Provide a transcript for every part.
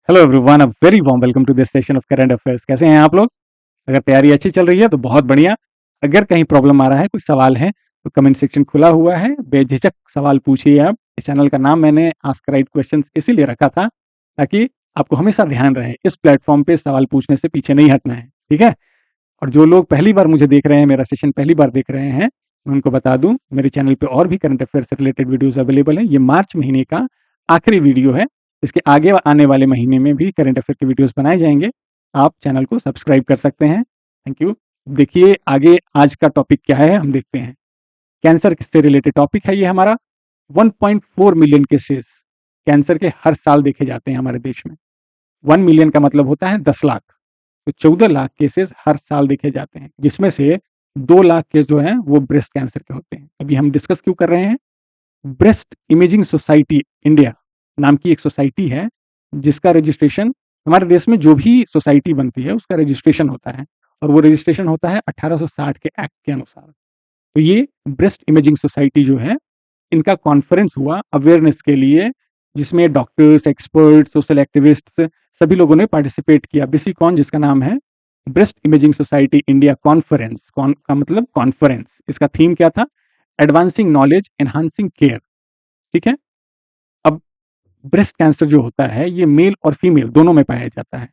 Hello everyone, a very warm welcome to this session of current affairs. कैसे हैं आप लोग? अगर तैयारी अच्छी चल रही है तो बहुत बढ़िया। अगर कहीं प्रॉब्लम आ रहा है, कुछ सवाल है, तो कमेंट सेक्शन खुला हुआ है, बेझिझक सवाल पूछिए आप। इस चैनल का नाम मैंने आस्क राइट क्वेश्चंस इसीलिए रखा था ताकि आपको हमेशा ध्यान रहे, इस प्लेटफॉर्म पे सवाल पूछने से पीछे नहीं हटना है, ठीक है? और जो लोग पहली बार मुझे देख रहे हैं, मेरा सेशन पहली बार देख रहे हैं, मैं उनको बता दूं, मेरे चैनल पे और भी करंट अफेयर से रिलेटेड वीडियोस अवेलेबल हैं। ये मार्च महीने का आखिरी वीडियो है। इसके आगे आने वाले महीने में भी करंट अफेयर के वीडियोस बनाए जाएंगे। आप चैनल को सब्सक्राइब कर सकते हैं। Thank you. देखिए आगे आज का टॉपिक क्या है, हम देखते हैं। कैंसर से रिलेटेड टॉपिक है ये हमारा। 1.4 मिलियन केसेस कैंसर के हर साल देखे जाते हैं हमारे देश में। 1 मिलियन का मतलब होता है 10 लाख। तो 14 लाख केसेस हर साल देखे जाते हैं, जिसमें से 2 लाख केस जो हैं वो ब्रेस्ट कैंसर के होते हैं। अभी हम डिस्कस क्यों कर रहे हैं? ब्रेस्ट इमेजिंग सोसाइटी इंडिया नाम की एक सोसाइटी है, जिसका रजिस्ट्रेशन हमारे देश में, जो भी सोसाइटी बनती है उसका रजिस्ट्रेशन होता है, और वो रजिस्ट्रेशन होता है 1860 के एक्ट के अनुसार। तो ये ब्रेस्ट इमेजिंग सोसाइटी जो है, इनका कॉन्फ्रेंस हुआ अवेयरनेस के लिए, जिसमें डॉक्टर्स, एक्सपर्ट, सोशल एक्टिविस्ट्स सभी लोगों ने पार्टिसिपेट किया। बिसिकॉन, जिसका नाम है breast imaging society India conference, con का मतलब कॉन्फ्रेंस। इसका थीम क्या था? Advancing knowledge, enhancing care. ठीक है। अब ब्रेस्ट कैंसर जो होता है, ये मेल और फीमेल दोनों में पाया जाता है।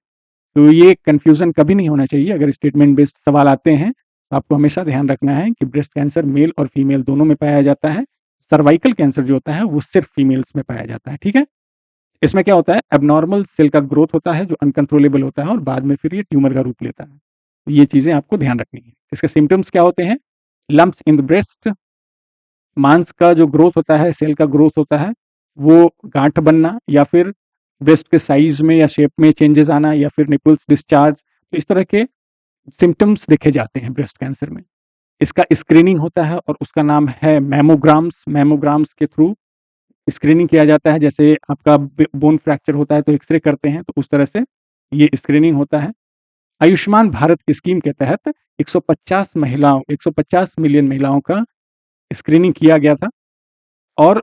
तो ये कंफ्यूजन कभी नहीं होना चाहिए। अगर स्टेटमेंट बेस्ड सवाल आते हैं तो आपको हमेशा ध्यान रखना है कि ब्रेस्ट कैंसर मेल और फीमेल दोनों में पाया जाता है। सर्वाइकल कैंसर जो होता है वो सिर्फ फीमेल्स में पाया जाता है। ठीक है। इसमें क्या होता है? एबनॉर्मल सेल का ग्रोथ होता है जो अनकंट्रोलेबल होता है, और बाद में फिर ये ट्यूमर का रूप लेता है। तो ये चीजें आपको ध्यान रखनी है। इसके सिम्टम्स क्या होते हैं? लम्प्स इन द ब्रेस्ट, मांस का जो ग्रोथ होता है, सेल का ग्रोथ होता है, वो गांठ बनना, या फिर ब्रेस्ट के साइज में या शेप में चेंजेस आना, या फिर निपल्स डिस्चार्ज। तो इस तरह के सिम्टम्स देखे जाते हैं ब्रेस्ट कैंसर में। इसका स्क्रीनिंग होता है और उसका नाम है मैमोग्राम्स। मैमोग्राम्स के थ्रू स्क्रीनिंग किया जाता है। जैसे आपका बोन फ्रैक्चर होता है तो एक्सरे करते हैं, तो उस तरह से ये स्क्रीनिंग होता है। आयुष्मान भारत स्कीम के तहत 150 मिलियन महिलाओं का स्क्रीनिंग किया गया था, और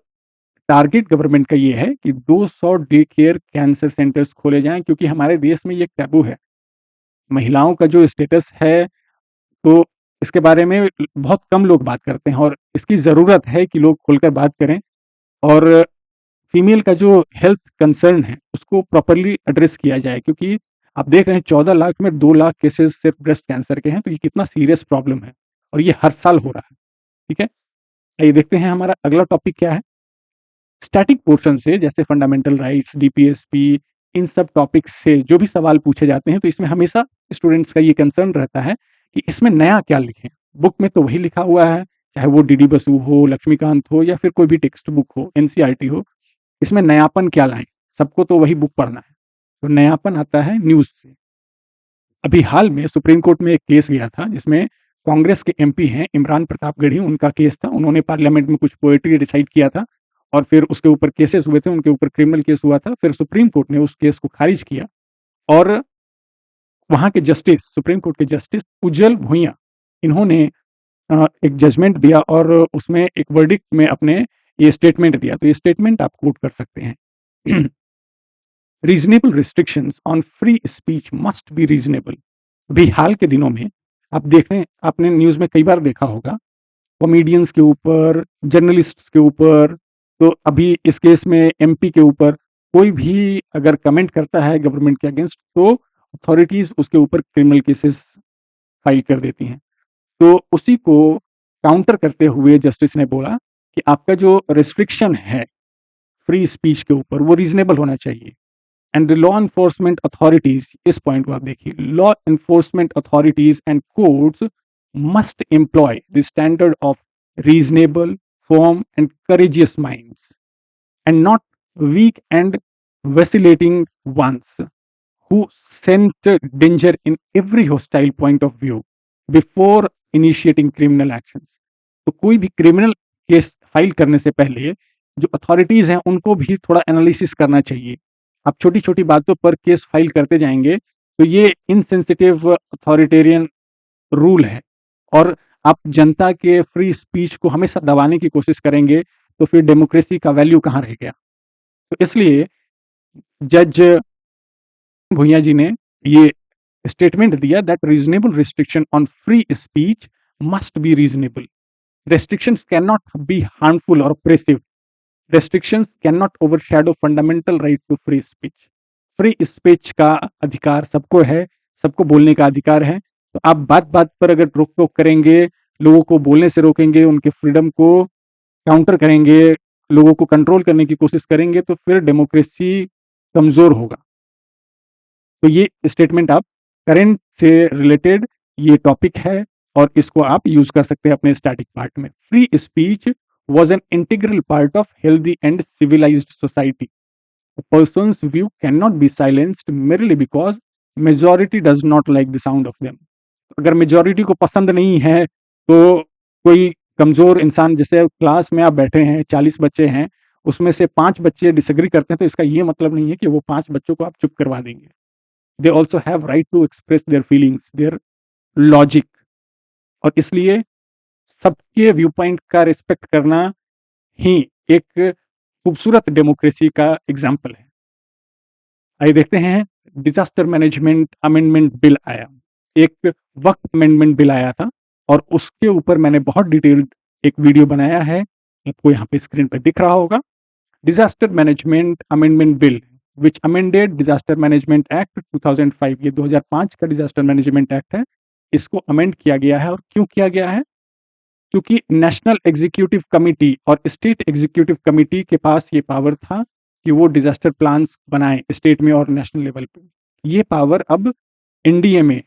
टारगेट गवर्नमेंट का ये है कि 200 डे केयर कैंसर सेंटर्स खोले जाएं, क्योंकि हमारे देश में ये टैबू है। महिलाओं का जो स्टेटस है, तो इसके बारे में बहुत कम लोग बात करते हैं, और इसकी ज़रूरत है कि लोग खुलकर बात करें, और फीमेल का जो हेल्थ कंसर्न है उसको प्रॉपर्ली एड्रेस किया जाए। क्योंकि आप देख रहे हैं 14 लाख में 2 लाख केसेस सिर्फ ब्रेस्ट कैंसर के हैं, तो ये कितना सीरियस प्रॉब्लम है, और ये हर साल हो रहा है। ठीक है। आइए देखते हैं हमारा अगला टॉपिक क्या है। स्टैटिक पोर्शन से, जैसे फंडामेंटल राइट्स, डीपीएसपी, इन सब टॉपिक्स से जो भी सवाल पूछे जाते हैं, तो इसमें हमेशा स्टूडेंट्स का ये कंसर्न रहता है कि इसमें नया क्या लिखें। बुक में तो वही लिखा हुआ है, चाहे वो डीडी बसु हो, लक्ष्मीकांत हो, या फिर कोई भी टेक्स्ट बुक हो, एनसीईआरटी हो। इसमें नयापन क्या लाएं? सबको तो वही बुक पढ़ना है। तो नयापन आता है न्यूज़ से। अभी हाल में सुप्रीम कोर्ट में एक केस गया था, जिसमें कांग्रेस के एमपी हैं इमरान प्रतापगढ़ी, उनका केस था। उन्होंने पार्लियामेंट में कुछ पोएट्री रिसाइट किया था, और फिर उसके ऊपर केसेस हुए थे, उनके ऊपर क्रिमिनल केस हुआ था। फिर सुप्रीम कोर्ट ने उस केस को खारिज किया, और वहाँ के जस्टिस, सुप्रीम कोर्ट के जस्टिस उज्जवल भुइयां, इन्होंने एक जजमेंट दिया, और उसमें एक वर्डिक्ट में अपने ये स्टेटमेंट दिया। तो ये स्टेटमेंट आप कोट कर सकते हैं। Reasonable restrictions on free speech must be reasonable. अभी हाल के दिनों में आप देख रहे हैं, आपने न्यूज़ में कई बार देखा होगा, कॉमेडियंस के ऊपर, जर्नलिस्ट्स के ऊपर, तो अभी इस केस में एमपी के ऊपर, कोई भी अगर कमेंट करता है गवर्नमेंट के अगेंस्ट, तो अथॉरिटीज़ उसके ऊपर क्रिमिनल केसेस फाइल कर देती हैं। तो उसी को काउंटर करते हुए जस्टिस ने बोला कि आपका जो रिस्ट्रिक्शन है फ्री स्पीच के ऊपर, वो रीजनेबल होना चाहिए। And the law enforcement authorities, इस पॉइंट को आप देखिए, law enforcement authorities and courts must employ the standard of reasonable, firm and courageous minds, and not weak and vacillating ones who sense danger in every hostile point of view before initiating criminal actions। तो कोई भी criminal case file करने से पहले जो authorities हैं उनको भी थोड़ा एनालिसिस करना चाहिए। आप छोटी छोटी बातों पर केस फाइल करते जाएंगे तो ये इनसेंसिटिव अथॉरिटेरियन रूल है, और आप जनता के फ्री स्पीच को हमेशा दबाने की कोशिश करेंगे, तो फिर डेमोक्रेसी का वैल्यू कहाँ रह गया? तो इसलिए जज भूइया जी ने ये स्टेटमेंट दिया that reasonable restriction on free speech must be reasonable. Restrictions cannot be harmful or oppressive. Restrictions cannot overshadow fundamental right to free speech. Free speech का अधिकार सबको है, सबको बोलने का अधिकार है. तो आप बात बात पर अगर रोक टोक करेंगे, लोगों को बोलने से रोकेंगे, उनके फ्रीडम को काउंटर करेंगे, लोगों को कंट्रोल करने की कोशिश करेंगे, तो फिर डेमोक्रेसी कमजोर होगा. तो ये स्टेटमेंट आप करंट से रिलेटेड ये टॉपिक है और इसको आप यूज कर सकते हैं अपने स्टैटिक पार्ट में. Free speech was an integral part of healthy and civilized society. A person's view cannot be silenced merely because majority does not like the sound of them. अगर मेजोरिटी को पसंद नहीं है तो कोई कमजोर इंसान, जैसे क्लास में आप बैठे हैं 40 बच्चे हैं, उसमें से 5 बच्चे डिसएग्री करते हैं, तो इसका ये मतलब नहीं है कि वो 5 बच्चों को आप चुप करवा देंगे. They also have right to express their feelings, their logic. और इसलिए सबके व्यू पॉइंट का रिस्पेक्ट करना ही एक खूबसूरत डेमोक्रेसी का एग्जाम्पल है. आइए देखते हैं. डिजास्टर मैनेजमेंट अमेंडमेंट बिल आया, एक वक्त अमेंडमेंट बिल आया था और उसके ऊपर मैंने बहुत डिटेल्ड एक वीडियो बनाया है, आपको यहाँ पे स्क्रीन पे दिख रहा होगा. Disaster management amendment bill which amended disaster management act 2005. ये 2005 का डिजास्टर मैनेजमेंट एक्ट है. इसको अमेंड किया गया है. और क्यों किया गया है? क्योंकि नेशनल एग्जीक्यूटिव कमिटी और स्टेट एग्जीक्यूटिव कमिटी के पास ये पावर था कि वो डिजास्टर प्लान्स बनाएं स्टेट में और नेशनल लेवल पे. ये पावर अब एनडीए में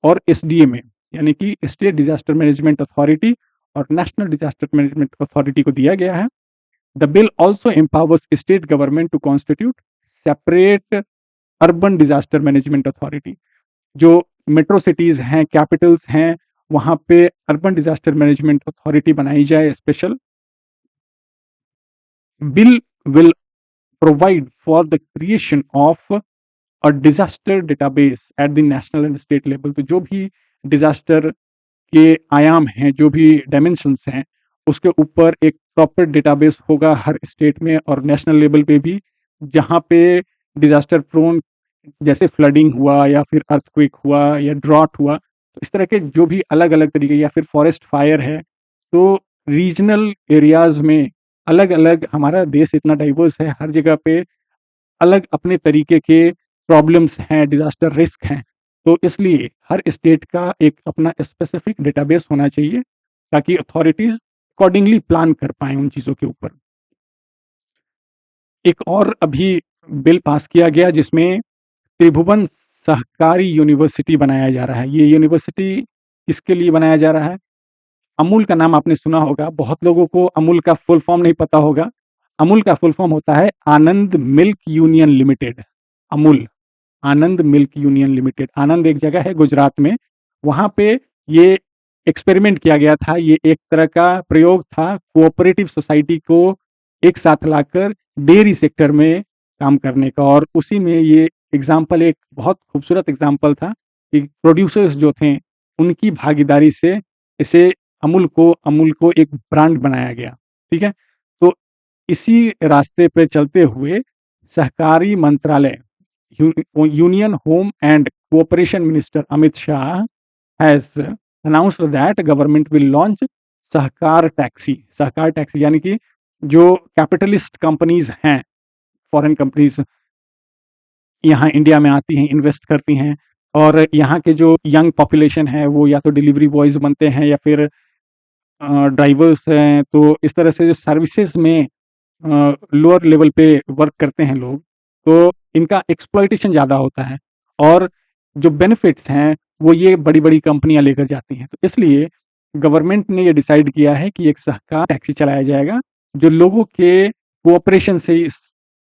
और एसडीए में, यानी कि स्टेट डिजास्टर मैनेजमेंट अथॉरिटी और नेशनल डिजास्टर मैनेजमेंट अथॉरिटी को दिया गया है. The bill also empowers state government to constitute separate urban disaster management authority. जो मेट्रो सिटीज हैं, कैपिटल्स हैं, वहां पे अर्बन डिजास्टर मैनेजमेंट अथॉरिटी बनाई जाए special. Bill will provide for the creation of a disaster database at the national and state level. तो जो भी डिजास्टर के आयाम हैं, जो भी डायमेंशंस हैं, उसके ऊपर एक प्रॉपर डेटाबेस होगा हर स्टेट में और नेशनल लेवल पे भी, जहाँ पे डिजास्टर प्रोन जैसे फ्लडिंग हुआ या फिर अर्थक्वेक हुआ या ड्रॉट हुआ, तो इस तरह के जो भी अलग अलग तरीके, या फिर फॉरेस्ट फायर है, तो रीजनल एरियाज में अलग अलग, हमारा देश इतना डाइवर्स है, हर जगह पे अलग अपने तरीके के प्रॉब्लम्स हैं, डिजास्टर रिस्क हैं. तो इसलिए हर स्टेट का एक अपना स्पेसिफिक डेटाबेस होना चाहिए ताकि अथॉरिटीज अकॉर्डिंगली प्लान कर पाए उन चीज़ों के ऊपर. एक और अभी बिल पास किया गया जिसमें त्रिभुवन सहकारी यूनिवर्सिटी बनाया जा रहा है. ये यूनिवर्सिटी किसके लिए बनाया जा रहा है? अमूल का नाम आपने सुना होगा, बहुत लोगों को अमूल का फुल फॉर्म नहीं पता होगा. अमूल का फुल फॉर्म होता है आनंद मिल्क यूनियन लिमिटेड. अमूल, आनंद मिल्क यूनियन लिमिटेड. आनंद एक जगह है गुजरात में, वहां पे ये एक्सपेरिमेंट किया गया था. ये एक तरह का प्रयोग था कोऑपरेटिव सोसाइटी को एक साथ लाकर डेयरी सेक्टर में काम करने का. और उसी में ये एग्जाम्पल एक बहुत खूबसूरत एग्जाम्पल था कि प्रोड्यूसर्स जो थे उनकी भागीदारी से इसे अमूल को एक ब्रांड बनाया गया. ठीक है. तो इसी रास्ते पे चलते हुए सहकारी मंत्रालय, union home and cooperation minister Amit Shah has announced that government will launch Sahakar taxi. Sahakar taxi यानी कि जो कैपिटलिस्ट कंपनीज हैं, फॉरेन कंपनीज यहाँ इंडिया में आती हैं, इन्वेस्ट करती हैं, और यहाँ के जो यंग पॉपुलेशन है वो या तो डिलीवरी बॉयज बनते हैं या फिर ड्राइवर्स हैं. तो इस तरह से जो सर्विसेज में लोअर लेवल पे वर्क करते हैं लोग, तो इनका एक्सप्लॉइटेशन ज़्यादा होता है और जो बेनिफिट्स हैं वो ये बड़ी बड़ी कंपनियां लेकर जाती हैं. तो इसलिए गवर्नमेंट ने ये डिसाइड किया है कि एक सहकार टैक्सी चलाया जाएगा जो लोगों के कोऑपरेशन से इस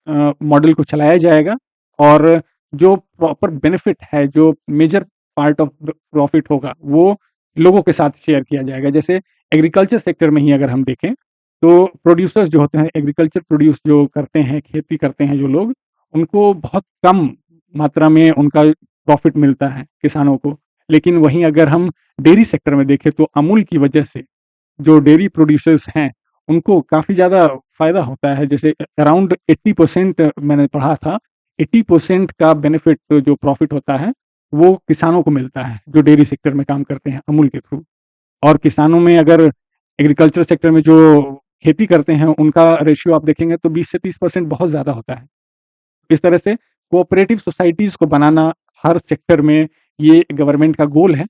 मॉडल को चलाया जाएगा. और जो प्रॉपर बेनिफिट है, जो मेजर पार्ट ऑफ प्रॉफिट होगा, वो लोगों के साथ शेयर किया जाएगा. जैसे एग्रीकल्चर सेक्टर में ही अगर हम देखें तो प्रोड्यूसर्स जो होते हैं, एग्रीकल्चर प्रोड्यूस जो करते हैं, खेती करते हैं जो लोग, उनको बहुत कम मात्रा में उनका प्रॉफिट मिलता है किसानों को. लेकिन वहीं अगर हम डेयरी सेक्टर में देखें तो अमूल की वजह से जो डेयरी प्रोड्यूसर्स हैं उनको काफ़ी ज़्यादा फायदा होता है. जैसे अराउंड 80% मैंने पढ़ा था 80% का बेनिफिट जो प्रॉफिट होता है वो किसानों को मिलता है जो डेयरी सेक्टर में काम करते हैं अमूल के थ्रू। और किसानों में अगर एग्रीकल्चर सेक्टर में जो खेती करते हैं उनका रेशियो आप देखेंगे तो 20 से 30% बहुत ज़्यादा होता है। इस तरह से कोऑपरेटिव सोसाइटीज़ को बनाना हर सेक्टर में ये गवर्नमेंट का गोल है।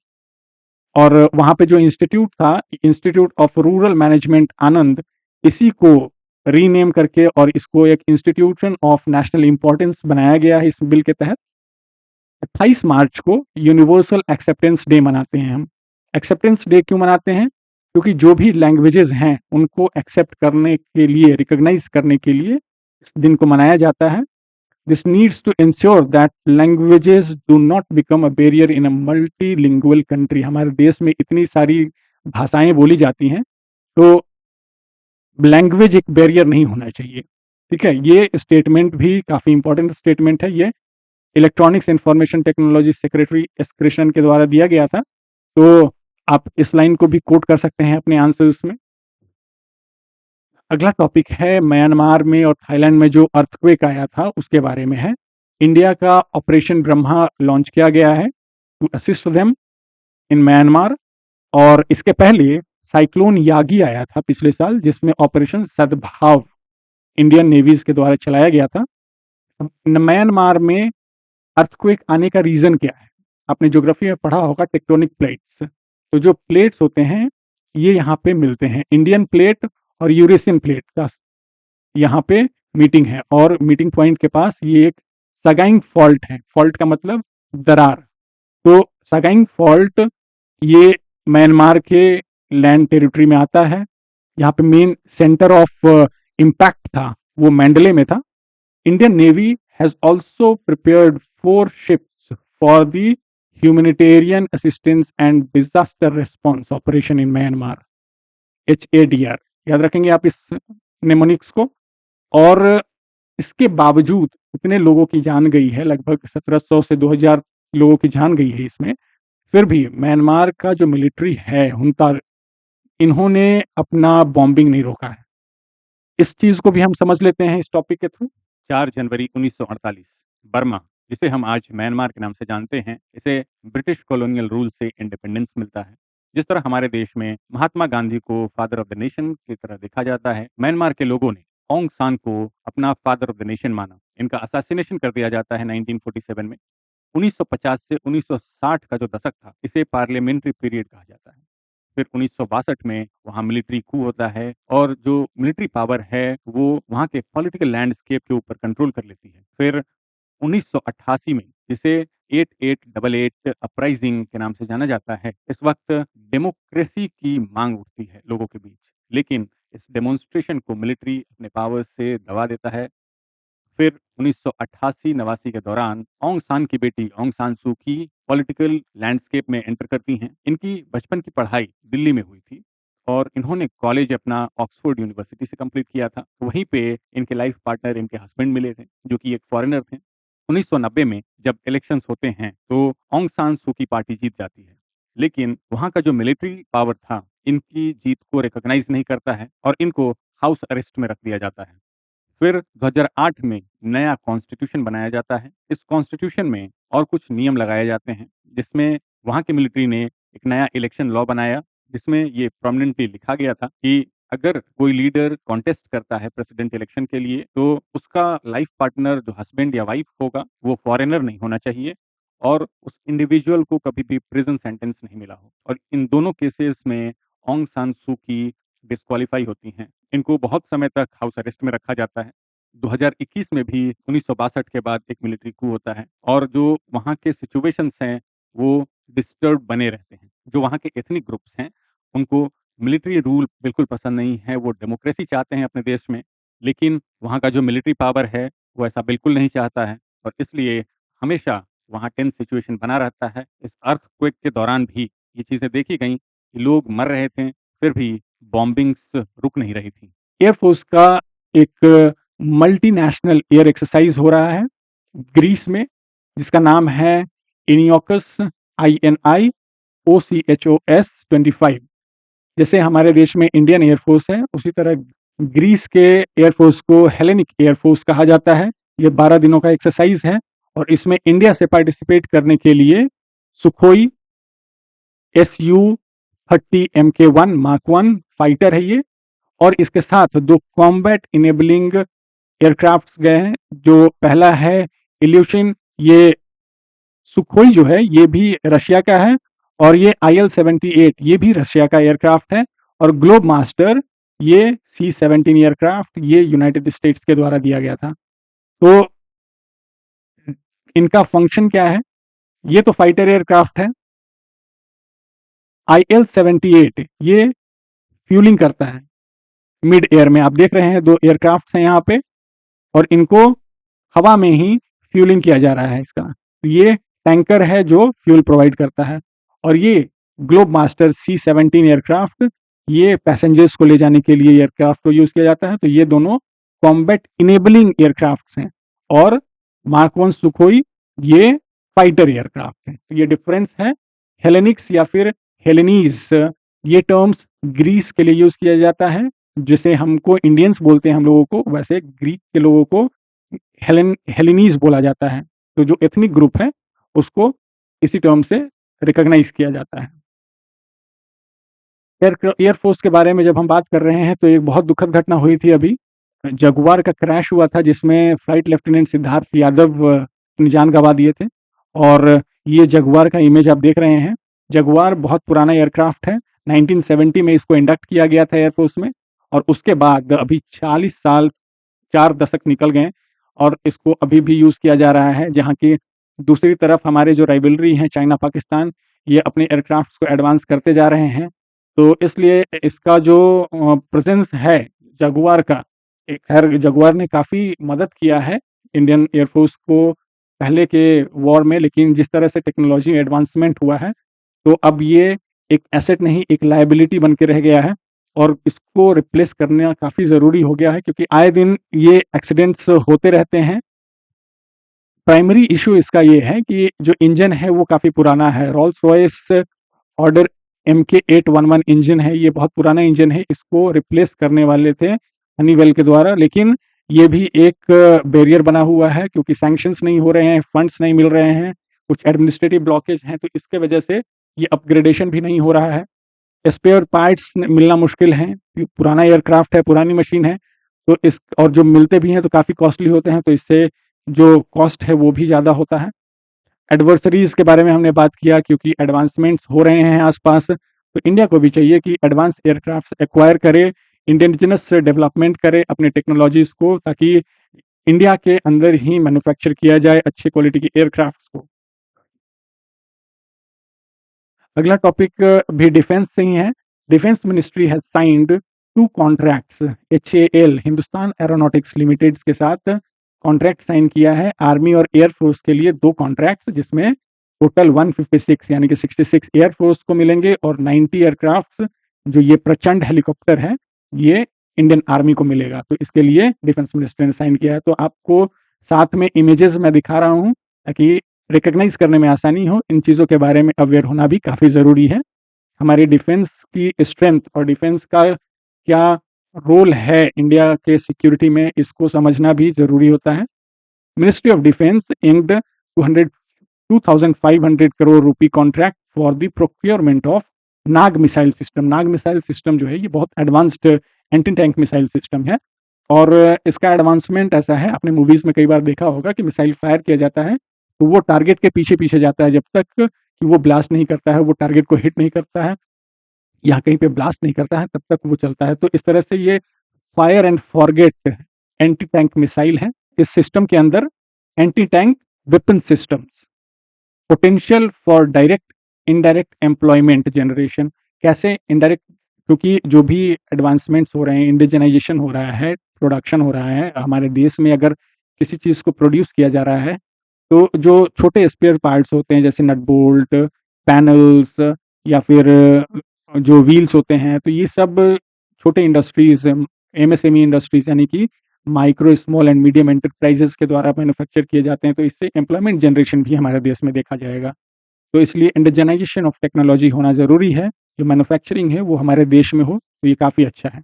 और वहाँ पे जो इंस्टीट्यूट था, इंस्टीट्यूट ऑफ रूरल मैनेजमेंट आनंद, इसी को रीनेम करके और इसको एक इंस्टीट्यूशन ऑफ नेशनल इम्पोर्टेंस बनाया गया है इस बिल के तहत। 28 मार्च को यूनिवर्सल एक्सेप्टेंस डे मनाते हैं हम। एक्सेप्टेंस डे क्यों मनाते हैं? क्योंकि जो भी लैंग्वेजेज़ हैं, उनको एक्सेप्ट करने के लिए, रिकॉग्नाइज़ करने के लिए इस दिन को मनाया जाता है। This needs to ensure that languages do not become a barrier in a multilingual country। हमारे देश में इतनी सारी भाषाएं बोली जाती हैं, तो लैंग्वेज एक बैरियर नहीं होना चाहिए। ठीक है, ये स्टेटमेंट भी काफ़ी इंपॉर्टेंट स्टेटमेंट है। ये electronics information technology secretary S Krishnan के द्वारा दिया गया था। तो आप इस लाइन को भी कोट कर सकते हैं अपने आंसर्स में। अगला टॉपिक है म्यांमार में और थाईलैंड में जो अर्थक्वेक आया था उसके बारे में है। इंडिया का ऑपरेशन ब्रह्मा लॉन्च किया गया है to assist them in Myanmar. और इसके पहले साइक्लोन यागी आया था पिछले साल, जिसमें ऑपरेशन सद्भाव इंडियन नेवीज के द्वारा चलाया गया था। म्यांमार में अर्थक्वेक आने का रीजन क्या है? आपने ज्योग्राफी में पढ़ा होगा टेक्टोनिक प्लेट्स। तो जो प्लेट्स होते हैं ये यहाँ पे मिलते हैं, इंडियन प्लेट और यूरेशियन प्लेट का यहाँ पे मीटिंग है। और मीटिंग पॉइंट के पास ये एक सगाइंग फॉल्ट है। फॉल्ट का मतलब दरार। तो सगाइंग फॉल्ट ये म्यांमार के लैंड टेरिटरी में आता है। यहाँ पे मेन सेंटर ऑफ इम्पैक्ट था वो मैंडले में था। Indian navy has also prepared 4 ships for the humanitarian assistance and disaster response operation in Myanmar, HADR। याद रखेंगे आप इस नेमोनिक्स को। और इसके बावजूद इतने लोगों की जान गई है, लगभग 1700 से 2000 लोगों की जान गई है इसमें, फिर भी म्यांमार का जो मिलिट्री है उनका, इन्होंने अपना बॉम्बिंग नहीं रोका है। इस चीज को भी हम समझ लेते हैं इस टॉपिक के थ्रू। 4 जनवरी 1948 बर्मा, जिसे हम आज म्यांमार के नाम से जानते हैं, इसे ब्रिटिश कॉलोनियल रूल से इंडिपेंडेंस मिलता है। जिस तरह हमारे देश में महात्मा गांधी को फादर ऑफ द नेशन की तरह देखा जाता है, म्यांमार के लोगों ने ऑंग सान को अपना फादर ऑफ द नेशन माना। इनका असैसिनेशन कर दिया जाता है 1947 में। 1950 से 1960 का जो दशक था, इसे पार्लियामेंट्री पीरियड कहा जाता है। फिर 1962 में वहाँ मिलिट्री कू होता है और जो मिलिट्री पावर है वो वहाँ के पॉलिटिकल लैंडस्केप के ऊपर कंट्रोल कर लेती है। फिर 1988 में, जिसे 8888 अपराइजिंग के नाम से जाना जाता है, इस वक्त डेमोक्रेसी की मांग उठती है लोगों के बीच। लेकिन इस डेमोन्स्ट्रेशन को मिलिट्री अपने पावर से दबा देता है। फिर 1988-89 के दौरान ऑंग सान की बेटी ऑंग सान सू की पॉलिटिकल लैंडस्केप में एंटर करती हैं। इनकी बचपन की पढ़ाई दिल्ली में हुई थी और इन्होंने कॉलेज अपना ऑक्सफोर्ड यूनिवर्सिटी से कंप्लीट किया था। वहीं पे इनके लाइफ पार्टनर इनके हस्बैंड मिले थे, जो कि एक फॉरेनर थे। 1990 में जब इलेक्शंस होते हैं तो ऑंग सान सू की पार्टी जीत जाती है, लेकिन वहाँ का जो मिलिट्री पावर था इनकी जीत को रिकॉग्नाइज नहीं करता है और इनको हाउस अरेस्ट में रख दिया जाता है। फिर 2008 में नया कॉन्स्टिट्यूशन बनाया जाता है। इस कॉन्स्टिट्यूशन में और कुछ नियम लगाए जाते हैं, जिसमें वहाँ की मिलिट्री ने एक नया इलेक्शन लॉ बनाया, जिसमें ये प्रोमिनेंटली लिखा गया था कि अगर कोई लीडर कॉन्टेस्ट करता है प्रेसिडेंट इलेक्शन के लिए, तो उसका लाइफ पार्टनर जो हस्बैंड या वाइफ होगा वो फॉरेनर नहीं होना चाहिए और उस इंडिविजुअल को कभी भी प्रिजन सेंटेंस नहीं मिला हो। और इन दोनों केसेस में ऑंग सान सू की डिस्क्वालीफाई होती हैं। इनको बहुत समय तक हाउस अरेस्ट में रखा जाता है। 2021 में भी 1962 के बाद एक मिलिट्री कू होता है और जो वहाँ के सिचुएशंस हैं वो डिस्टर्ब बने रहते हैं। जो वहाँ के एथनिक ग्रुप्स हैं उनको मिलिट्री रूल बिल्कुल पसंद नहीं है, वो डेमोक्रेसी चाहते हैं अपने देश में, लेकिन वहाँ का जो मिलिट्री पावर है वो ऐसा बिल्कुल नहीं चाहता है और इसलिए हमेशा वहाँ टेंस सिचुएशन बना रहता है। इस अर्थक्वेक के दौरान भी ये चीज़ें देखी गई कि लोग मर रहे थे, फिर भी बॉम्बिंग्स रुक नहीं रही थी। एयरफोर्स का एक मल्टीनेशनल एयर एक्सरसाइज हो रहा है ग्रीस में, जिसका नाम है इनियोकस INIOCHOS 25। जैसे हमारे देश में इंडियन एयरफोर्स है, उसी तरह ग्रीस के एयरफोर्स को हेलेनिक एयरफोर्स कहा जाता है। ये 12 दिनों का एक्सरसाइज है और इसमें इंडिया से पार्टिसिपेट करने के लिए Sukhoi Su-30 Mk1 mark 1 fighter है ये, और इसके साथ 2 कॉम्बैट इनेबलिंग एयरक्राफ्ट गए हैं। जो पहला है इल्यूशन, ये सुखोई जो है ये भी रशिया का है, और ये IL-78 ये भी रशिया का एयरक्राफ्ट है, और ग्लोब मास्टर ये C-17 एयरक्राफ्ट ये यूनाइटेड स्टेट्स के द्वारा दिया गया था। तो इनका फंक्शन क्या है? ये तो फाइटर एयरक्राफ्ट है। IL-78 ये फ्यूलिंग करता है मिड एयर में। आप देख रहे हैं 2 एयरक्राफ्ट हैं यहाँ पे, और इनको हवा में ही फ्यूलिंग किया जा रहा है इसका। तो ये टैंकर है जो फ्यूल प्रोवाइड करता है, और ये ग्लोब मास्टर C-17 एयरक्राफ्ट ये पैसेंजर्स को ले जाने के लिए एयरक्राफ्ट को यूज किया जाता है। तो ये दोनों कॉम्बैट इनेबलिंग एयरक्राफ्ट हैं, और मार्क 1 सुखोई ये फाइटर एयरक्राफ्ट है। तो ये डिफरेंस है। हेलेनिक्स या फिर हेलेनीज ये टर्म्स ग्रीस के लिए यूज किया जाता है, जैसे हमको इंडियंस बोलते हैं हम लोगों को, वैसे ग्रीक के लोगों को हेलेनीज बोला जाता है। तो जो एथनिक ग्रुप है उसको इसी टर्म से रिकॉग्नाइज किया जाता है। एयरफोर्स के बारे में जब हम बात कर रहे हैं तो एक बहुत दुखद घटना हुई थी अभी। जगुआर का क्रैश हुआ था जिसमें फ्लाइट लेफ्टिनेंट सिद्धार्थ यादव अपनी जान गंवा दिए थे। और ये जगुआर का इमेज आप देख रहे हैं। जगुआर बहुत पुराना एयरक्राफ्ट है। 1970 में इसको इंडक्ट किया गया था एयरफोर्स में, और उसके बाद अभी 40 साल 4 दशक निकल गए, और इसको अभी भी यूज़ किया जा रहा है। जहाँ की दूसरी तरफ हमारे जो राइवलरी हैं चाइना पाकिस्तान, ये अपने एयरक्राफ्ट को एडवांस करते जा रहे हैं। तो इसलिए इसका जो प्रेजेंस है जगुआर का, खैर जगुआर ने काफ़ी मदद किया है इंडियन एयरफोर्स को पहले के वॉर में, लेकिन जिस तरह से टेक्नोलॉजी एडवांसमेंट हुआ है तो अब ये एक एसेट नहीं एक लायबिलिटी बन के रह गया है, और इसको रिप्लेस करना काफ़ी ज़रूरी हो गया है, क्योंकि आए दिन ये एक्सीडेंट्स होते रहते हैं। प्राइमरी इशू इसका ये है कि जो इंजन है वो काफ़ी पुराना है। Rolls Royce order MK811 engine है, ये बहुत पुराना इंजन है। इसको रिप्लेस करने वाले थे हनीवेल के द्वारा, लेकिन ये भी एक बैरियर बना हुआ है, क्योंकि सैंक्शंस नहीं हो रहे हैं, फंड्स नहीं मिल रहे हैं, कुछ एडमिनिस्ट्रेटिव ब्लॉकेज हैं, तो इसके वजह से ये अपग्रेडेशन भी नहीं हो रहा है। स्पेयर पार्ट्स मिलना मुश्किल है, पुराना एयरक्राफ्ट है, पुरानी मशीन है, तो इस और जो मिलते भी हैं तो काफ़ी कॉस्टली होते हैं, तो इससे जो कॉस्ट है वो भी ज़्यादा होता है। एडवर्सरीज के बारे में हमने बात किया, क्योंकि एडवांसमेंट्स हो रहे हैं आसपास, तो इंडिया को भी चाहिए कि एडवांस एयरक्राफ्ट एक्वायर करे, इंडिजिनस डेवलपमेंट करे अपने टेक्नोलॉजीज को, ताकि इंडिया के अंदर ही मैन्युफैक्चर किया जाए अच्छी क्वालिटी की एयरक्राफ्ट को। अगला टॉपिक भी डिफेंस से ही है। Defence ministry has signed 2 contracts. HAL Hindustan aeronautics limited के साथ कॉन्ट्रैक्ट साइन किया है आर्मी और एयरफोर्स के लिए 2 कॉन्ट्रैक्ट्स, जिसमें टोटल 156 यानी कि 66 एयरफोर्स को मिलेंगे, और 90 एयरक्राफ्ट जो ये प्रचंड हेलीकॉप्टर है ये इंडियन आर्मी को मिलेगा। तो इसके लिए डिफेंस मिनिस्ट्री ने साइन किया है। तो आपको साथ में इमेजेस मैं दिखा रहा हूँ ताकि रिकॉग्नाइज करने में आसानी हो। इन चीज़ों के बारे में अवेयर होना भी काफ़ी ज़रूरी है। हमारी डिफेंस की स्ट्रेंथ और डिफेंस का क्या रोल है इंडिया के सिक्योरिटी में, इसको समझना भी ज़रूरी होता है। Ministry of defence inked 2,500 crore rupee contract for the procurement of Nag missile system. Nag missile system जो है ये बहुत advanced anti tank missile system है, और इसका एडवांसमेंट ऐसा है, आपने मूवीज़ में कई बार देखा होगा कि मिसाइल फायर किया जाता है तो वो टारगेट के पीछे-पीछे जाता है, जब तक कि वो ब्लास्ट नहीं करता है, वो टारगेट को हिट नहीं करता है या कहीं पे ब्लास्ट नहीं करता है, तब तक वो चलता है। तो इस तरह से ये fire and forget anti tank missile है। इस सिस्टम के अंदर anti tank weapon systems, potential for direct indirect employment generation. कैसे इनडायरेक्ट, क्योंकि जो भी एडवांसमेंट्स हो रहे हैं, इंडिजिनाइजेशन हो रहा है, प्रोडक्शन हो रहा है हमारे देश में, अगर किसी चीज़ को प्रोड्यूस किया जा रहा है तो जो छोटे स्पेयर पार्ट्स होते हैं जैसे नट बोल्ट, पैनल्स या फिर जो व्हील्स होते हैं, तो ये सब छोटे इंडस्ट्रीज़, MSME इंडस्ट्रीज़ यानी कि micro, small and medium enterprises के द्वारा मैन्युफैक्चर किए जाते हैं, तो इससे एम्प्लॉयमेंट जनरेशन भी हमारे देश में देखा जाएगा। तो इसलिए इंडिजिनाइजेशन ऑफ टेक्नोलॉजी होना ज़रूरी है, जो मैन्युफैक्चरिंग है वो हमारे देश में हो, तो ये काफ़ी अच्छा है।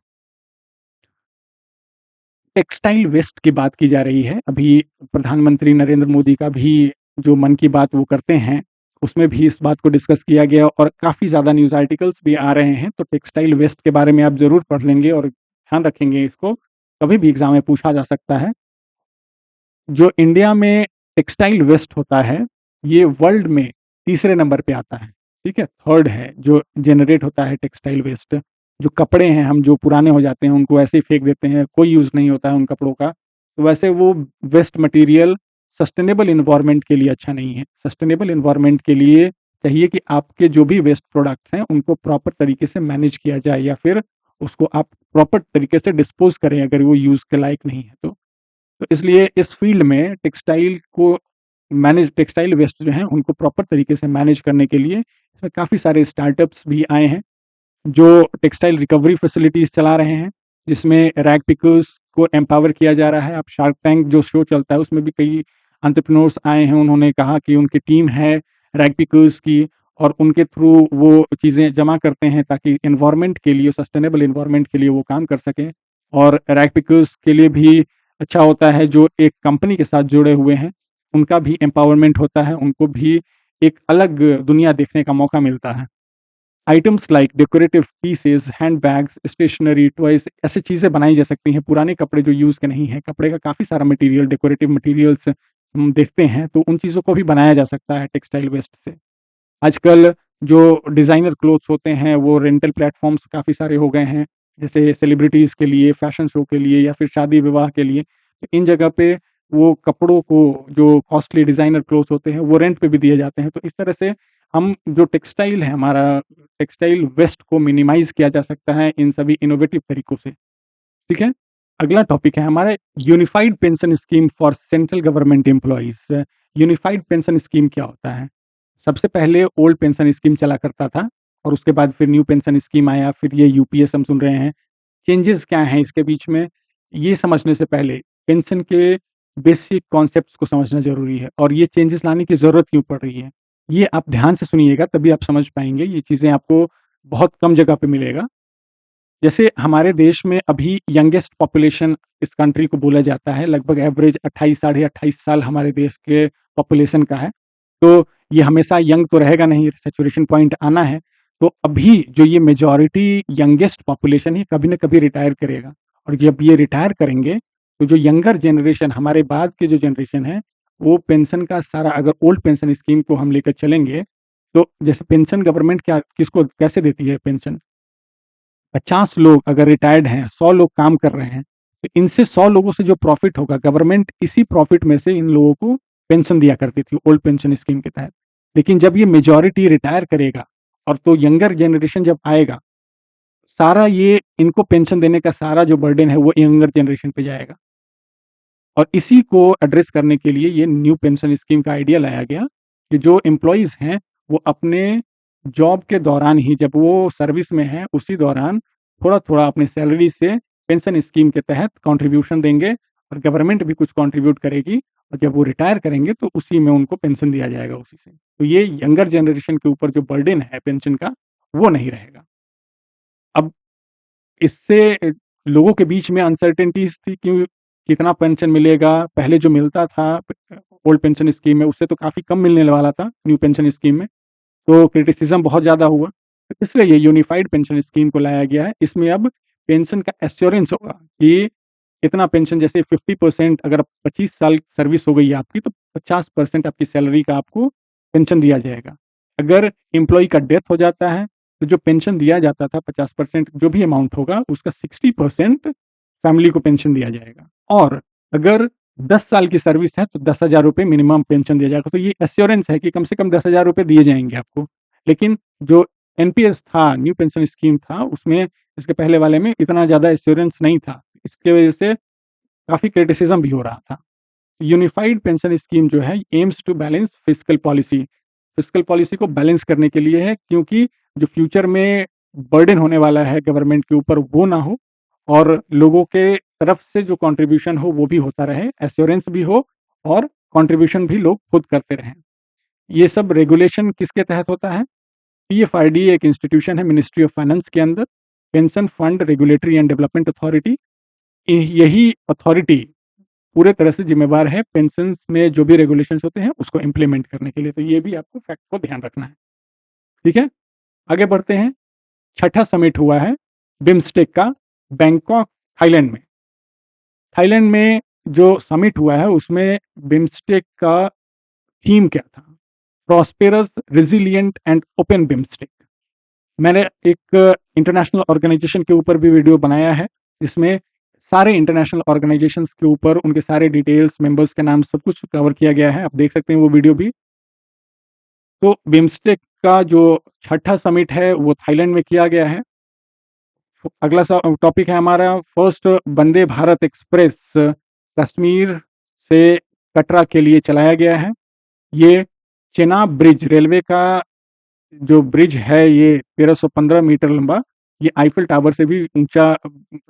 टेक्सटाइल वेस्ट की बात की जा रही है। अभी प्रधानमंत्री नरेंद्र मोदी का भी जो मन की बात वो करते हैं, उसमें भी इस बात को डिस्कस किया गया और काफ़ी ज़्यादा न्यूज़ आर्टिकल्स भी आ रहे हैं। तो टेक्सटाइल वेस्ट के बारे में आप ज़रूर पढ़ लेंगे और ध्यान रखेंगे इसको, कभी भी एग्ज़ाम में पूछा जा सकता है। जो इंडिया में टेक्सटाइल वेस्ट होता है, ये वर्ल्ड में तीसरे नंबर पे आता है, ठीक है? थर्ड है जो जनरेट होता है टेक्सटाइल वेस्ट। जो कपड़े हैं हम जो पुराने हो जाते हैं उनको ऐसे ही फेंक देते हैं, कोई यूज़ नहीं होता है उन कपड़ों का। तो वैसे वो वेस्ट मटीरियल सस्टेनेबल एनवायरनमेंट के लिए अच्छा नहीं है। सस्टेनेबल एनवायरनमेंट के लिए चाहिए कि आपके जो भी वेस्ट प्रोडक्ट्स हैं उनको प्रॉपर तरीके से मैनेज किया जाए या फिर उसको आप प्रॉपर तरीके से डिस्पोज़ करें अगर वो यूज़ के लायक नहीं है तो। तो इसलिए इस फील्ड में टेक्सटाइल वेस्ट जो हैं उनको प्रॉपर तरीके से मैनेज करने के लिए इसमें काफ़ी सारे स्टार्टअप्स भी आए हैं, जो टेक्सटाइल रिकवरी फैसिलिटीज़ चला रहे हैं, जिसमें रैग पिकर्स को एम्पावर किया जा रहा है। अब शार्क टैंक जो शो चलता है उसमें भी कई एंटरप्रेन्योर्स आए हैं, उन्होंने कहा कि उनकी टीम है रैग पिकर्स की और उनके थ्रू वो चीज़ें जमा करते हैं ताकि एनवायरनमेंट के लिए सस्टेनेबल एनवायरनमेंट के लिए वो काम कर सकें। और रैग पिकर्स के लिए भी अच्छा होता है जो एक कंपनी के साथ जुड़े हुए हैं, उनका भी एम्पावरमेंट होता है, उनको भी एक अलग दुनिया देखने का मौका मिलता है। Items like decorative pieces, handbags, stationery, toys ऐसी चीज़ें बनाई जा सकती हैं। पुराने कपड़े जो यूज़ के नहीं हैं, कपड़े का काफ़ी सारा मटेरियल डेकोरेटिव मटेरियल्स हम देखते हैं, तो उन चीज़ों को भी बनाया जा सकता है टेक्सटाइल वेस्ट से। आजकल जो डिज़ाइनर क्लोथ्स होते हैं, वो रेंटल प्लेटफ़ॉर्म्स काफ़ी सारे हो गए हैं, जैसे सेलिब्रिटीज़ के लिए, फैशन शो के लिए या फिर शादी-विवाह के लिए। तो इन जगह पे वो कपड़ों को जो कॉस्टली डिज़ाइनर क्लोथ्स होते हैं, वो रेंट पे भी दिए जाते हैं। तो इस तरह से हम जो टेक्सटाइल है हमारा, टेक्सटाइल वेस्ट को मिनिमाइज़ किया जा सकता है इन सभी इनोवेटिव तरीकों से, ठीक है? अगला टॉपिक है हमारा unified pension scheme for central government employees. Unified pension scheme क्या होता है? सबसे पहले ओल्ड पेंशन स्कीम चला करता था और उसके बाद फिर न्यू पेंशन स्कीम आया, फिर ये यूपीएस हम सुन रहे हैं। चेंजेस क्या हैं इसके बीच में, ये समझने से पहले पेंशन के बेसिक कॉन्सेप्ट्स को समझना ज़रूरी है और ये चेंजेस लाने की ज़रूरत क्यों पड़ रही है। ये आप ध्यान से सुनिएगा तभी आप समझ पाएँगे, ये चीज़ें आपको बहुत कम जगह पे मिलेगा। जैसे हमारे देश में अभी यंगेस्ट पॉपुलेशन इस कंट्री को बोला जाता है, लगभग एवरेज 28 साढ़े 28 साल हमारे देश के पॉपुलेशन का है। तो ये हमेशा यंग तो रहेगा नहीं, सैचुरेशन पॉइंट आना है। तो अभी जो ये मेजॉरिटी यंगेस्ट पॉपुलेशन है, कभी न कभी रिटायर करेगा और जब ये रिटायर करेंगे, तो जो यंगर जनरेशन हमारे बाद के जो जनरेशन है, वो पेंशन का सारा अगर ओल्ड पेंशन स्कीम को हम लेकर चलेंगे, तो जैसे पेंशन गवर्नमेंट क्या किसको कैसे देती है पेंशन? 50 लोग अगर रिटायर्ड हैं, 100 लोग काम कर रहे हैं, तो इनसे 100 लोगों से जो प्रॉफ़िट होगा, गवर्नमेंट इसी प्रॉफ़िट में से इन लोगों को पेंशन दिया करती थी, ओल्ड पेंशन स्कीम के तहत। लेकिन जब ये मेजॉरिटी रिटायर करेगा और तो यंगर जनरेशन जब आएगा, सारा ये इनको पेंशन देने का सारा जो बर्डन है, वो यंगर जनरेशन पे जाएगा। और इसी को एड्रेस करने के लिए ये न्यू पेंशन स्कीम का आइडिया लाया गया कि जो एम्प्लॉइज़ हैं, वो अपने जॉब के दौरान ही जब वो सर्विस में हैं, उसी दौरान थोड़ा-थोड़ा अपनी सैलरी से पेंशन स्कीम के तहत कंट्रीब्यूशन देंगे और गवर्नमेंट भी कुछ कंट्रीब्यूट करेगी और जब वो रिटायर करेंगे तो उसी में उनको पेंशन दिया जाएगा उसी से। तो ये यंगर जनरेशन के ऊपर जो बर्डन है पेंशन का, वो नहीं रहेगा। अब इससे लोगों के बीच में अनसर्टेनिटीज़ थी कि कितना पेंशन मिलेगा, पहले जो मिलता था ओल्ड पेंशन स्कीम में उससे तो काफ़ी कम मिलने वाला था न्यू पेंशन स्कीम में, तो क्रिटिसिज़्म बहुत ज़्यादा हुआ। तो इसलिए ये यूनिफाइड पेंशन स्कीम को लाया गया है। इसमें अब पेंशन का एश्योरेंस होगा कि इतना पेंशन जैसे 50% अगर 25 साल सर्विस हो गई है आपकी तो 50% आपकी सैलरी का आपको पेंशन दिया जाएगा। अगर एम्प्लॉयी का डेथ हो जाता है, तो जो पेंशन दिया जाता था 50% जो भी अमाउंट होगा उसका 60% फैमिली को पेंशन दिया जाएगा। और अगर 10 साल की सर्विस है तो 10,000 रुपए मिनिमम पेंशन दिया जाएगा। तो ये एश्योरेंस है कि कम से कम 10,000 रुपए दिए जाएँगे आपको। लेकिन जो एनपीएस था, न्यू पेंशन स्कीम था, उसमें इसके पहले वाले में इतना ज़्यादा एश्योरेंस नहीं था। इसकी वजह से काफ़ी क्रिटिसिज़्म भी हो रहा था। यूनिफाइड पेंशन स्कीम जो है aims to balance fiscal policy. Fiscal policy को बैलेंस करने के लिए है क्योंकि जो फ्यूचर में बर्डन होने वाला है गवर्नमेंट के ऊपर वो ना हो और लोगों के तरफ से जो कंट्रीब्यूशन हो वो भी होता रहे, एश्योरेंस भी हो और कंट्रीब्यूशन भी लोग खुद करते रहें। ये सब रेगुलेशन किसके तहत होता है? पीएफआईडी एक इंस्टीट्यूशन है मिनिस्ट्री ऑफ फाइनेंस के अंदर, pension fund regulatory and development authority यही अथॉरिटी पूरे तरह से ज़िम्मेवार है पेंशन्स में जो भी रेगुलेशंस होते हैं उसको इम्प्लीमेंट करने के लिए। तो ये भी आपको फैक्ट को ध्यान रखना है। ठीक है? आगे बढ़ते हैं। छठा समिट हुआ है बिम्स्टेक का बैंकॉक, थाईलैंड में। थाईलैंड में जो समिट हुआ है उसमें बिम्स्टेक का थीम क्या था? Prosperous, resilient and open BIMSTEC. मैंने एक इंटरनेशनल ऑर्गेनाइजेशन के ऊपर भी वीडियो बनाया है, जिसमें सारे इंटरनेशनल ऑर्गेनाइजेशंस के ऊपर उनके सारे डिटेल्स, मेंबर्स के नाम सब कुछ कवर किया गया है। आप देख सकते हैं वो वीडियो भी। तो बिम्स्टेक का जो छठा समिट है वो थाईलैंड में किया गया है। अगला टॉपिक है हमारा फर्स्ट वंदे भारत एक्सप्रेस कश्मीर से कटरा के लिए चलाया गया है। ये चेनाब ब्रिज रेलवे का जो ब्रिज है ये 1315 मीटर लंबा, ये आईफिल टावर से भी ऊंचा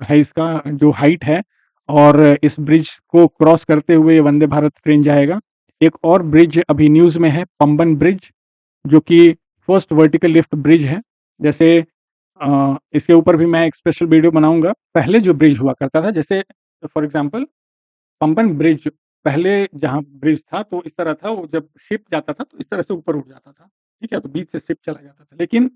है इसका जो हाइट है, और इस ब्रिज को क्रॉस करते हुए वंदे भारत ट्रेन जाएगा। एक और ब्रिज अभी न्यूज़ में है, पंबन ब्रिज, जो कि फर्स्ट वर्टिकल लिफ्ट ब्रिज है। जैसे इसके ऊपर भी मैं एक स्पेशल वीडियो बनाऊंगा। पहले जो ब्रिज हुआ करता था, जैसे फॉर एग्जांपल पंबन ब्रिज, पहले जहाँ ब्रिज था तो इस तरह था, वो जब शिप जाता था तो इस तरह से ऊपर उठ जाता था, ठीक है, तो बीच से शिप चला जाता था। लेकिन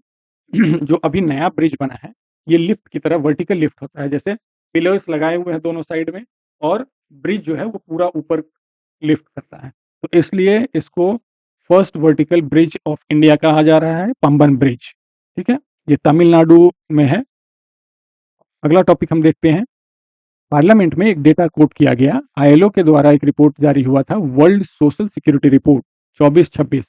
जो अभी नया ब्रिज बना है ये लिफ्ट की तरह वर्टिकल लिफ्ट होता है, जैसे पिलर्स लगाए हुए हैं दोनों साइड में, और ब्रिज जो है वो पूरा ऊपर लिफ्ट करता है। तो इसलिए इसको first vertical bridge of India कहा जा रहा है, पंबन ब्रिज। ठीक है, ये तमिलनाडु में है। अगला टॉपिक हम देखते हैं। पार्लियामेंट में एक डेटा कोट किया गया। आईएलओ के द्वारा एक रिपोर्ट जारी हुआ था, वर्ल्ड सोशल सिक्योरिटी रिपोर्ट 24-26।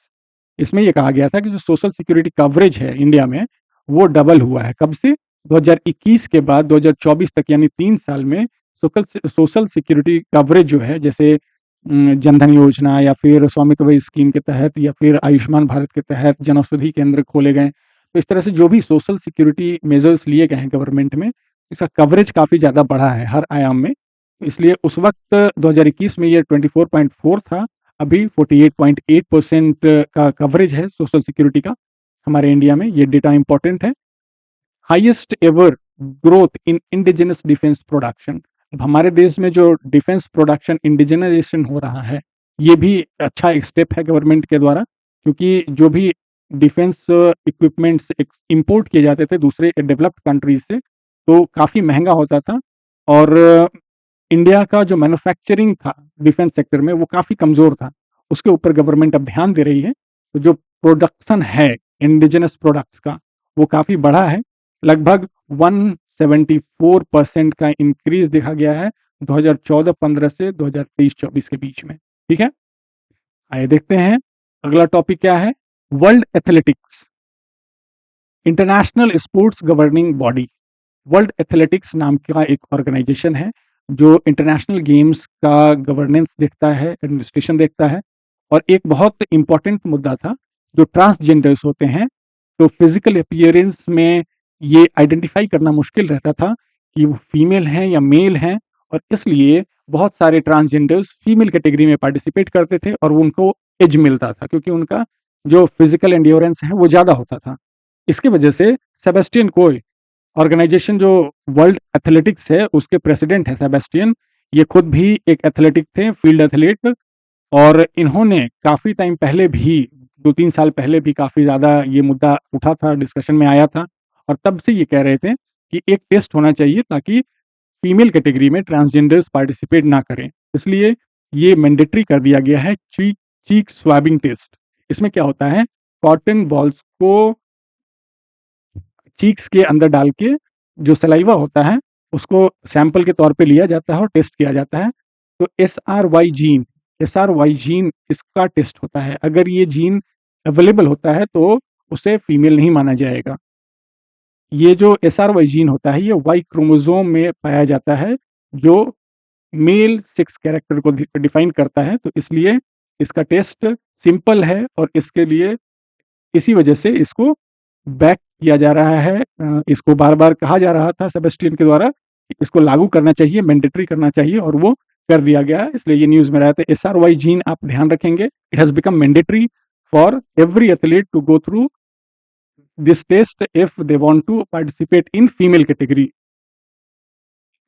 इसमें यह कहा गया था कि जो सोशल सिक्योरिटी कवरेज है इंडिया में वो डबल हुआ है। कब से? 2021 के बाद 2024 तक, यानी 3 साल में सोशल सिक्योरिटी कवरेज जो है, जैसे जनधन योजना या फिर स्वामित्व स्कीम के तहत या फिर आयुष्मान भारत के तहत जनौषधि केंद्र खोले गए, तो इस तरह से जो भी सोशल सिक्योरिटी मेजर्स लिए गए हैं गवर्नमेंट में, इसका कवरेज काफ़ी ज़्यादा बढ़ा है हर आयाम में। इसलिए उस वक्त 2021 में ये 24.4 था, अभी 48.8% का कवरेज है सोशल सिक्योरिटी का हमारे इंडिया में। ये डेटा इंपॉर्टेंट है। Highest ever growth in indigenous defence production. अब हमारे देश में जो डिफेंस प्रोडक्शन इंडिजिनाइजेशन हो रहा है, ये भी अच्छा एक स्टेप है गवर्नमेंट के द्वारा, क्योंकि जो भी डिफेंस इक्विपमेंट्स इंपोर्ट किए जाते थे दूसरे डेवलप्ड कंट्रीज से, तो काफ़ी महंगा होता था, और इंडिया का जो मैन्युफैक्चरिंग था डिफेंस सेक्टर में वो काफ़ी कमज़ोर था। उसके ऊपर गवर्नमेंट अब ध्यान दे रही है। तो जो प्रोडक्शन है इंडिजिनस प्रोडक्ट्स का वो काफ़ी बढ़ा है। लगभग 174% का इंक्रीज देखा गया है 2014-15 से 2023-24 के बीच में। ठीक है, आइए देखते हैं अगला टॉपिक क्या है। World athletics, international sports governing body. World athletics नाम का एक ऑर्गेनाइजेशन है जो इंटरनेशनल गेम्स का गवर्नेंस देखता है, एडमिनिस्ट्रेशन देखता है। और एक बहुत इंपॉर्टेंट मुद्दा था, जो ट्रांसजेंडर्स होते हैं, तो फिजिकल अपीयरेंस में ये आइडेंटिफाई करना मुश्किल रहता था कि वो फीमेल हैं या मेल हैं, और इसलिए बहुत सारे ट्रांसजेंडर्स फीमेल कैटेगरी में पार्टिसिपेट करते थे और उनको एज मिलता था, क्योंकि उनका जो फिजिकल एंड्योरेंस है वो ज़्यादा होता था। इसकी वजह से सेबेस्टियन कोय ऑर्गेनाइजेशन जो वर्ल्ड एथलेटिक्स है उसके प्रेसिडेंट है सेबेस्टियन, ये खुद भी एक एथलेटिक थे, फील्ड एथलीट, और इन्होंने काफ़ी टाइम पहले भी 2-3 साल पहले भी काफ़ी ज़्यादा ये मुद्दा उठा था, डिस्कशन में आया था, और तब से ये कह रहे थे कि एक टेस्ट होना चाहिए ताकि फीमेल कैटेगरी में ट्रांसजेंडर्स पार्टिसिपेट ना करें। इसलिए ये मैंडेटरी कर दिया गया है चीक स्वाबिंग टेस्ट। इसमें क्या होता है, कॉटन बॉल्स को चीक्स के अंदर डाल के जो सलाइवा होता है उसको सैंपल के तौर पे लिया जाता है और टेस्ट किया जाता है। तो एसआरवाई जीन इसका टेस्ट होता है। अगर ये जीन अवेलेबल होता है तो उसे फीमेल नहीं माना जाएगा। ये जो एसआरवाई जीन होता है ये वाई क्रोमोसोम में पाया जाता है, जो मेल सेक्स कैरेक्टर को डिफाइन करता है। तो इसलिए इसका टेस्ट सिंपल है, और इसके लिए इसी वजह से इसको बैक किया जा रहा है। इसको बार-बार कहा जा रहा था सेबेस्टियन के द्वारा कि इसको लागू करना चाहिए, मैंडेटरी करना चाहिए, और वो कर दिया गया है। इसलिए ये न्यूज़ में रहा था। एसआरवाई जीन आप ध्यान रखेंगे, it has become mandatory for every athlete to go through this test if they want to participate in female category.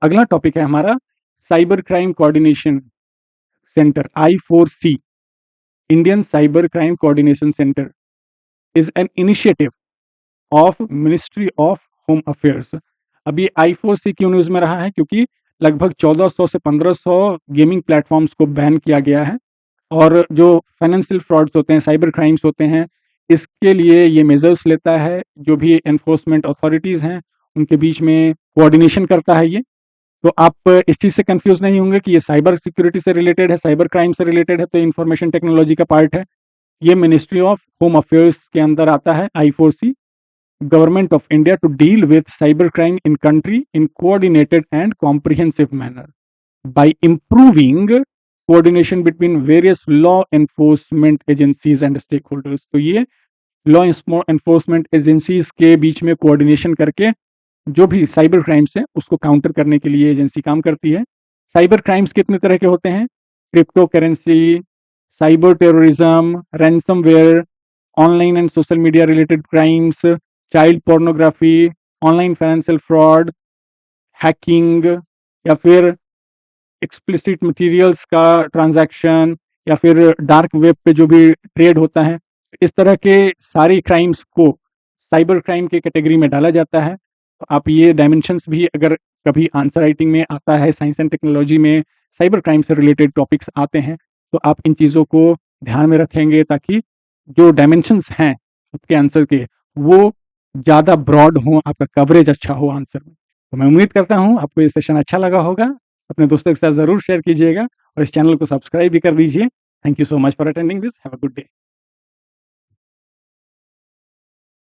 अगला टॉपिक है हमारा cyber crime coordination centre I4C, Indian cyber crime coordination centre is an initiative of ministry of home affairs. अभी I4C क्यों news में रहा है, क्योंकि लगभग 1400 से 1500 गेमिंग प्लेटफॉर्म्स को बैन किया गया है और जो फाइनेंशियल फ्रॉड्स होते हैं, साइबर क्राइम्स होते हैं, इसके लिए ये मेजर्स लेता है। जो भी एनफोर्समेंट अथॉरिटीज़ हैं उनके बीच में कोऑर्डिनेशन करता है ये। तो आप इस चीज़ से कंफ्यूज नहीं होंगे कि ये साइबर सिक्योरिटी से रिलेटेड है, साइबर क्राइम से रिलेटेड है, तो इंफॉर्मेशन टेक्नोलॉजी का पार्ट है। ये मिनिस्ट्री ऑफ होम अफेयर्स के अंदर आता है I4C, Government of India, to deal with cybercrime in country in coordinated and comprehensive manner by improving coordination between various law enforcement agencies and stakeholders। तो ये law enforcement agencies के बीच में coordination करके जो भी साइबर क्राइम्स है उसको counter करने के लिए एजेंसी काम करती है। साइबर क्राइम्स कितने तरह के होते हैं? Crypto currency, cyber terrorism, ransomware, online and social media related crimes, child pornography, online financial fraud, hacking, या फिर एक्सप्लिसिट मटेरियल्स का ट्रांजैक्शन, या फिर डार्क वेब पे जो भी ट्रेड होता है। इस तरह के सारी क्राइम्स को साइबर क्राइम के कैटेगरी में डाला जाता है। तो आप ये डायमेंशंस भी, अगर कभी आंसर राइटिंग में आता है, साइंस एंड टेक्नोलॉजी में साइबर क्राइम से रिलेटेड टॉपिक्स आते हैं, तो आप इन चीज़ों को ध्यान में रखेंगे ताकि जो डायमेंशंस हैं आपके आंसर के वो ज़्यादा ब्रॉड हों, आपका कवरेज अच्छा हो आंसर में। तो मैं उम्मीद करता हूँ आपको ये सेशन अच्छा लगा होगा। अपने दोस्तों के साथ ज़रूर शेयर कीजिएगा और इस चैनल को सब्सक्राइब भी कर दीजिए। Thank you so much for attending this. Have a good day.